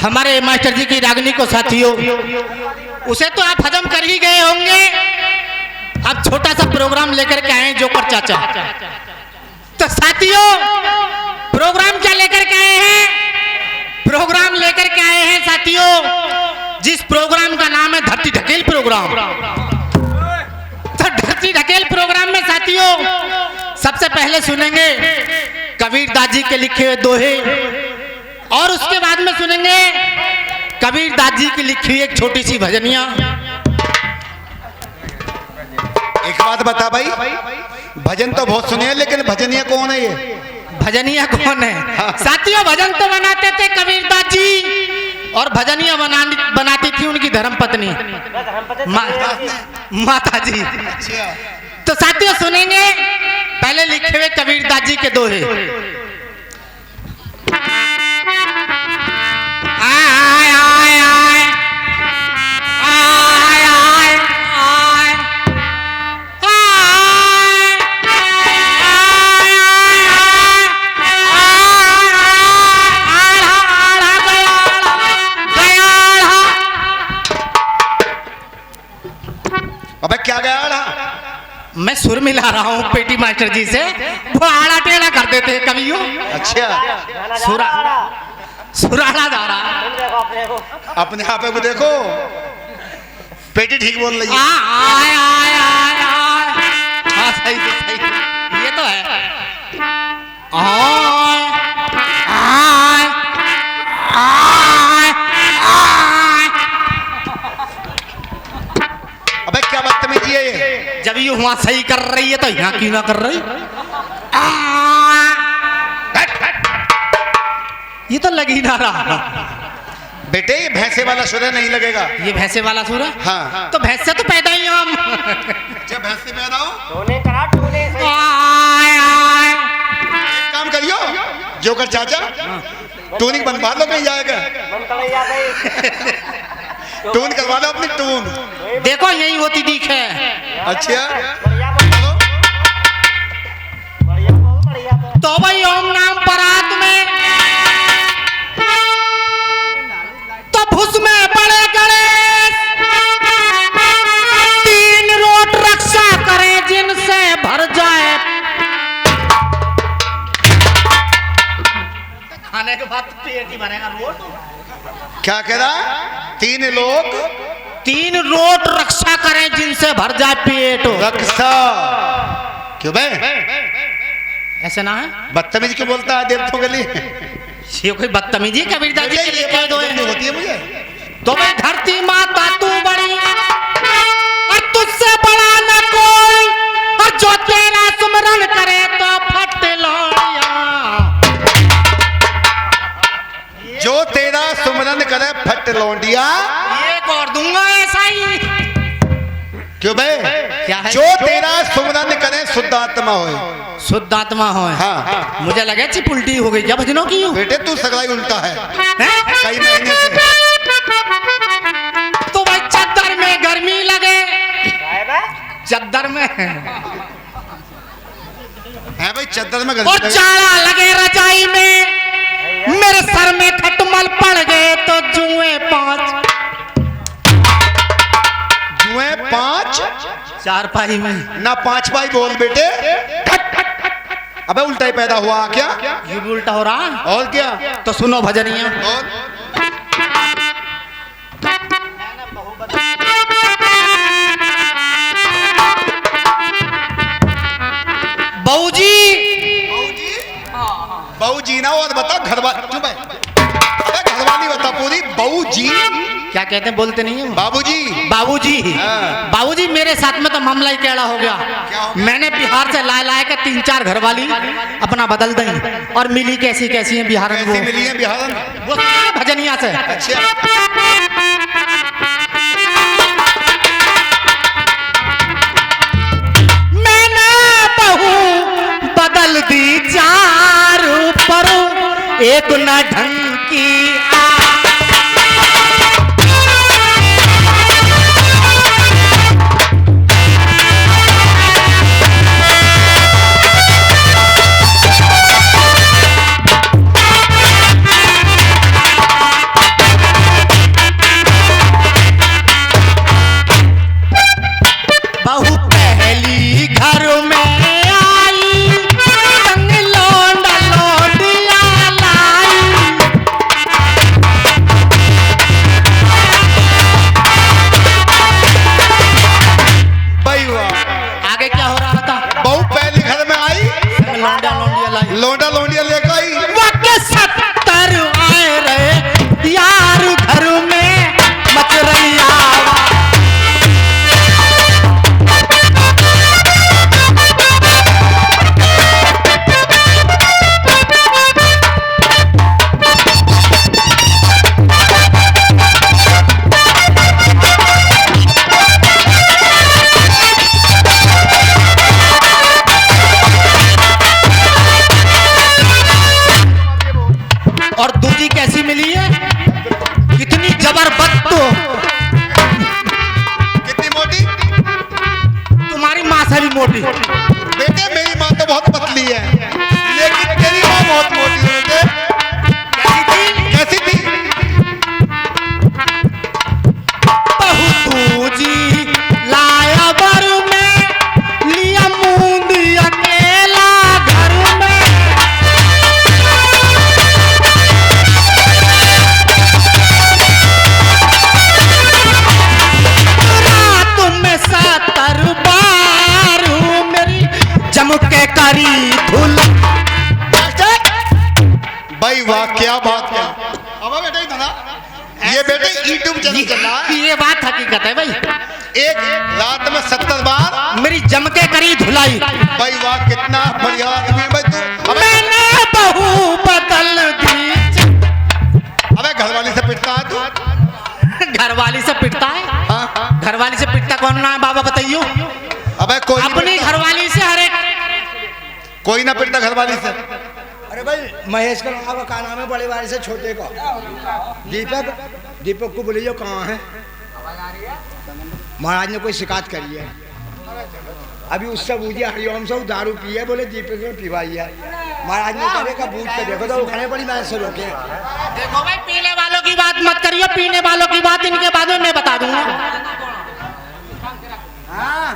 हमारे मास्टर जी की रागनी को साथियों, उसे तो आप हजम कर ही गए होंगे। अब छोटा सा प्रोग्राम लेकर के आए जोकर चाचा। तो साथियों प्रोग्राम क्या लेकर के आए हैं? प्रोग्राम लेकर के आए हैं साथियों, जिस प्रोग्राम का नाम है धरती ढकेल प्रोग्राम। तो धरती ढकेल प्रोग्राम में साथियों सबसे पहले सुनेंगे कबीर दास जी के लिखे हुए दोहे, और उसके बाद में सुनेंगे कबीर दास जी की लिखी हुई एक छोटी सी भजनिया। एक बात बता भाई, भजन तो बहुत सुने हैं लेकिन भजनिया कौन है ये? भजनिया कौन है? साथियों भजन तो बनाते थे कबीर दास जी, और भजनिया बनाती थी उनकी धर्म पत्नी माता जी। तो साथियों सुनेंगे पहले लिखे हुए कबीर दास जी के दोहे। आय आय आय आय आय आय अबे क्या गया? मैं सुर मिला रहा हूँ पेटी मास्टर जी से, वो आड़ा टेढ़ा कर देते हैं कवियों। अच्छा, सुराड़ा जा रहा अपने आप को देखो, पेटी ठीक बोल रही है। आय आय आय आय, हाँ सही सही, ये तो है। आय आय आय आय। अबे क्या बदतमीजी है ये? जब ये वहां सही कर रही है तो यहाँ क्यों ना कर रही? ये तो लग ही ना रहा। बेटे ये भैंसे वाला सुर नहीं लगेगा। ये भैंसे वाला सुर है? हाँ। तो भैंस से तो पैदा ही हम। जब भैंस से पैदा हो आय आय। एक काम करियो, जोकर चाचा टूनिंग बनवा लो, कहीं जाएगा टून करवा लो अपनी टून। देखो यही होती दिख है। अच्छा तो भाई ओम नाम परात में, तो भुस में बड़े गणेश, तीन रोट रक्षा करें जिनसे भर जाए। खाने के बाद पेट ही भरेगा रोट। क्या कह रहा? तीन रोट रक्षा करें जिनसे भर जाए पेट। रक्षा क्यों बे? ऐसे ना है, बदतमीजी क्यों बोलता है देवतों के लिए? ये कोई बदतमीजी कबीर दास जी के लिखे दो होती है मुझे। तो भाई धरती माता तू बड़ी और तुझसे बड़ा न कोई, और जो तेरा सुमरन करे तो फट लौड़िया। जो तेरा सुमरन करे फट लौंडिया। एक और दूंगा ऐसा ही। क्यों बे? क्या है? जो तेरा सुमरन करे शुद्ध आत्मा होए। शुद्ध आत्मा हो। हाँ। मुझे लगे चिप उल्टी हो गई। क्या भजनों की हो? बेटे तू सगलाई उल्टा है हैं? कई महीने से। तो भाई चद्दर में गर्मी लगे, चद्दर में है भाई चद्दर में और जाड़ा लगे रजाई में, मेरे सर में खटमल पड़ गए तो जुए 5। जुए 5? 4 पाई में ना 5 पाई बोल बेटे। अबे उल्टा ही पैदा हुआ क्या? ये भी उल्टा हो रहा है। और क्या? तो सुनो भजनिया। और बहूजी बहू जी ना, और बता घरवाली। क्यों भाई? अबे घरवाली बता पूरी। बहू जी क्या कहते हैं? बोलते नहीं है बाबूजी। बाबूजी। हाँ। बाबूजी मेरे साथ में तो मामला ही टेढ़ा हो गया। मैंने बिहार से लाए के 3-4 घरवाली अपना बदल दी, और मिली कैसी कैसी है बिहार में। कैसी मिली है बिहार में? वो भजनिया से। अच्छा मैंने बहू बदल दी 4 पर एक न ढंग की। घर में आई संग लौंडा लौंडिया लाई। भाई वाह, आगे क्या हो रहा था? बहू पहले घर में आई, लौंडा लौंडिया लाई। लौंडा लौंडिया लेकर आई। वाके 70 आए रहे यार घर में मच रही आवाज़। और दूजी कैसी मिली है? कितनी जबरदस्त हो। कितनी मोटी? तुम्हारी माँ से भी मोटी। बेटे मेरी माँ तो बहुत पतली है, लेकिन तेरी माँ बहुत मोटी है बेटे। कैसी थी? बहू दूजी लाया बर में लिया मूंद अकेला घर में। रात में 70 बार मेरी जम के करी धुल। भाई वाह, क्या बात है। अब बेटे इधर आ। ये बेटे यूट्यूब चैनल चल रहा है। ये बात हकीकत है भाई। एक रात में 70 बार मेरी जम के करी धुलाई। भाई वाह, कितना बढ़िया आदमी है भाई तू। मैंने बहू बदल दी। अबे घरवाली से पिटता है तू? घरवाली से पिटता है? हाँ हाँ। घरवाली से पिटता कौन ना है बाबा बताइयो? अबे कोई नहीं अपनी पिटता। घरवाली से हर एक। कोई ना पिटता घरवाली से। अरे भाई महेश का लड़का का नाम है, बड़े वाले से छोटे का? दीपक। दीपक को बोलिए कहाँ है? महाराज ने कोई शिकायत करी है, अभी उससे बूझिए हरिओम से दारू पी है, बोले दीपक ने पिवाई है। महाराज ने कहे का बूझ के देखो तो उठाने पड़ी मैं से रोके। देखो भाई पीने वालों की बात मत करियो, पीने वालों की बात इनके बाद में मैं बता दूंगा।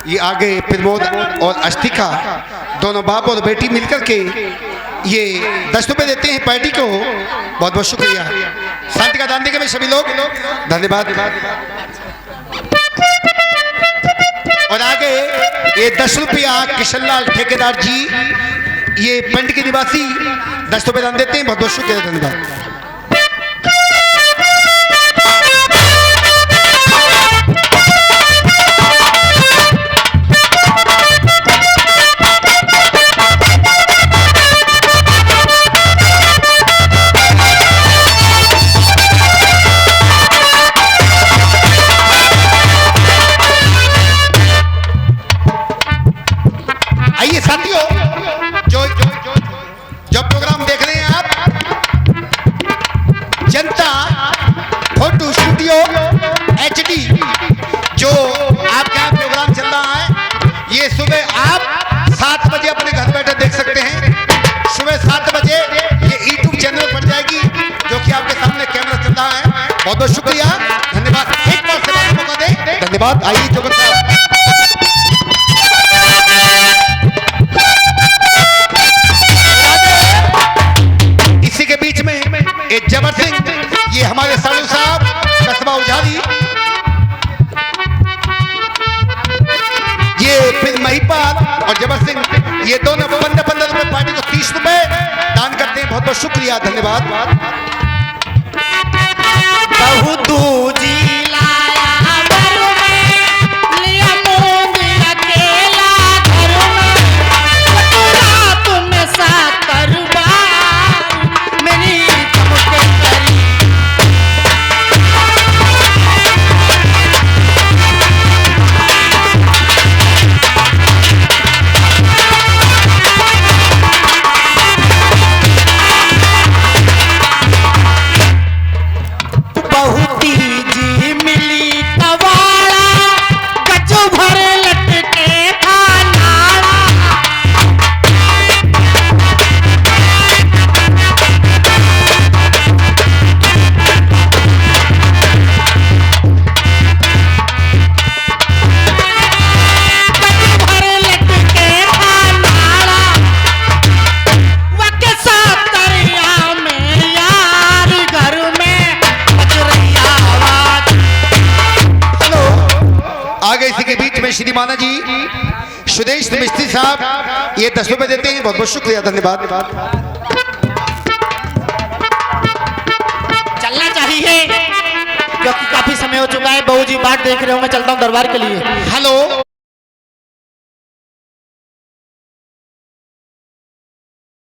ये आगे प्रमोद और अस्तिका दोनों बाप और बेटी मिलकर के ये 10 रुपए देते हैं पार्टी को। बहुत बहुत शुक्रिया। शांति का दान देंगे भाई सभी लोग, धन्यवाद। और आगे ये 10 रुपया किशनलाल ठेकेदार जी, ये पंड के निवासी 10 रुपए दान देते हैं। बहुत बहुत शुक्रिया, धन्यवाद। आइए साथियों, जो प्रोग्राम देख रहे हैं आप, जनता फोटो स्टूडियो HD, जो आपका प्रोग्राम चल रहा है, ये सुबह आप 7 बजे अपने घर बैठे देख सकते हैं। सुबह 7 बजे ये यूट्यूब चैनल पर जाएगी, जो कि आपके सामने कैमरा चल रहा है। बहुत बहुत शुक्रिया, धन्यवाद। एक बार सेवा का मौका दें, धन्यवाद। आइए जोगत साहब। इसी के बीच में एक जबर सिंह, ये हमारे साधु साहब कस्बा उजाली, ये फिर महिपाल और जबर सिंह, ये दोनों 15-15 रुपए पार्टी को 30 रुपए दान करते हैं। बहुत बहुत शुक्रिया, धन्यवाद। बहू दूजी लाया बर में लिया मूंद अकेला घर में। रात में 70 बार मेरी जम के करी। बहुत जी सुदेश मिस्त्री साहब ये 10 रुपए देते हैं। बहुत बहुत शुक्रिया, धन्यवाद। चलना चाहिए क्योंकि काफी समय हो चुका है। बहू जी बाट देख रहे हो, मैं चलता हूँ दरबार के लिए। हेलो।